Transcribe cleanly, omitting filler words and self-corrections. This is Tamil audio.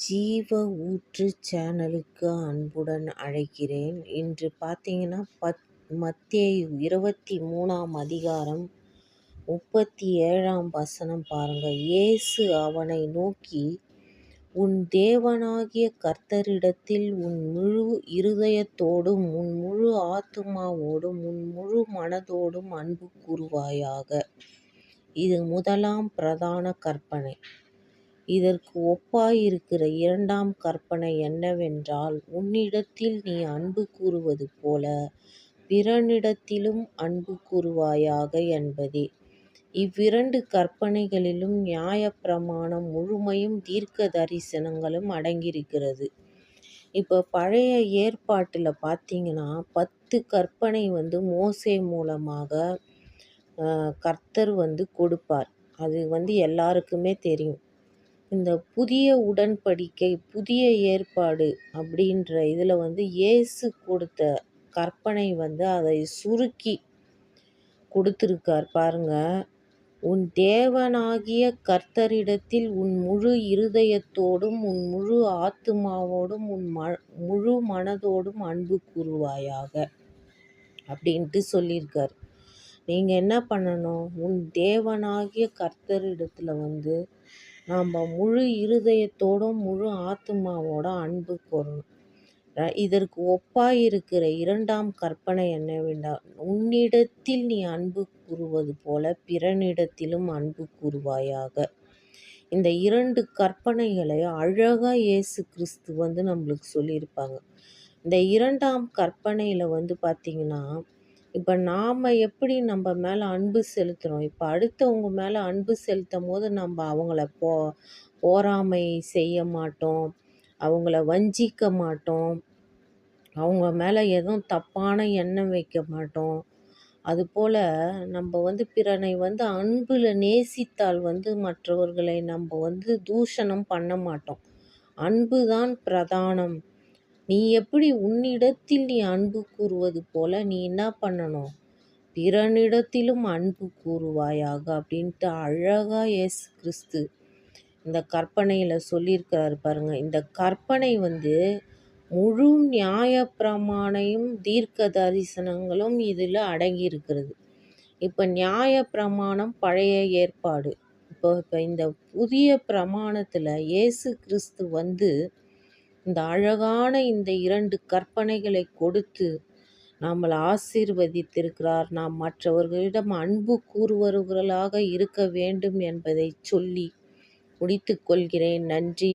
ஜீவ ஊற்று சேனலுக்கு அன்புடன் அழைக்கிறேன். இன்று பார்த்தீங்கன்னா, மத்தேயு 23ஆம் அதிகாரம் 37ஆம் வசனம் பாருங்க. இயேசு அவனை நோக்கி, உன் தேவனாகிய கர்த்தரிடத்தில் உன் முழு இருதயத்தோடும், உன் முழு ஆத்துமாவோடும், உன் முழு மனதோடும் அன்பு கூறுவாயாக. இது முதலாம் பிரதான கற்பனை. இதற்கு ஒப்பாயிருக்கிற இரண்டாம் கற்பனை என்னவென்றால், உன்னிடத்தில் நீ அன்பு கூறுவது போல பிறனிடத்திலும் அன்பு கூறுவாயாக என்பதே. இவ்விரண்டு கற்பனைகளிலும் நியாயப்பிரமாணம் முழுமையும் தீர்க்க தரிசனங்களும் அடங்கியிருக்கிறது. இப்போ பழைய ஏற்பாட்டில் பார்த்தீங்கன்னா 10 கற்பனை மோசே மூலமாக கர்த்தர் கொடுப்பார். அது எல்லாருக்குமே தெரியும். இந்த புதிய உடன்படிக்கை, புதிய ஏற்பாடு அப்படின்ற இதில் இயேசு கொடுத்த கற்பனை அதை சுருக்கி கொடுத்துருக்கார் பாருங்க. உன் தேவனாகிய கர்த்தரிடத்தில் உன் முழு இருதயத்தோடும், உன் முழு ஆத்துமாவோடும், உன் முழு மனதோடும் அன்பு கூறுவாயாக அப்படின்ட்டு சொல்லியிருக்கார். நீங்கள் என்ன பண்ணணும்? உன் தேவனாகிய கர்த்தரிடத்தில் நாம் முழு இருதயத்தோடும் முழு ஆத்துமாவோட அன்பு கூறணும். இதற்கு ஒப்பாயிருக்கிற இரண்டாம் கற்பனை என்னவென்றால், உன்னிடத்தில் நீ அன்பு கூறுவது போல பிறனிடத்திலும் அன்பு கூறுவாயாக. இந்த இரண்டு கற்பனைகளை அழகா இயேசு கிறிஸ்து நம்மளுக்கு சொல்லியிருப்பாங்க. இந்த இரண்டாம் கற்பனையில் பார்த்தீங்கன்னா, இப்போ நாம் எப்படி நம்ம மேலே அன்பு செலுத்துகிறோம்? இப்போ அடுத்தவங்க மேலே அன்பு செலுத்தும் போது நம்ம அவங்கள போராமை செய்ய மாட்டோம், அவங்கள வஞ்சிக்க மாட்டோம், அவங்க மேலே எதுவும் தப்பான எண்ணம் வைக்க மாட்டோம். அதுபோல் நம்ம பிறனை அன்பில் நேசித்தால் மற்றவர்களை நம்ம தூஷணம் பண்ண மாட்டோம். அன்பு தான் பிரதானம். நீ எப்படி உன்னிடத்தில் நீ அன்பு கூறுவது போல நீ என்ன பண்ணணும்? பிறனிடத்திலும் அன்பு கூறுவாயாக அப்படின்ட்டு அழகா இயேசு கிறிஸ்து இந்த கற்பனையில் சொல்லியிருக்கிறாரு பாருங்க. இந்த கற்பனை முழு நியாயப்பிரமாணையும் தீர்க்க தரிசனங்களும் இதில் அடங்கியிருக்கிறது. இப்போ நியாயப்பிரமாணம் பழைய ஏற்பாடு. இப்போ இந்த புதிய பிரமாணத்தில் இயேசு கிறிஸ்து இந்த அழகான இந்த இரண்டு கற்பனைகளை கொடுத்து நம்மளை ஆசீர்வதித்திருக்கிறார். நாம் மற்றவர்களிடம் அன்பு கூறுபவர்களாக இருக்க வேண்டும் என்பதை சொல்லி முடித்துக்கொள்கிறேன். நன்றி.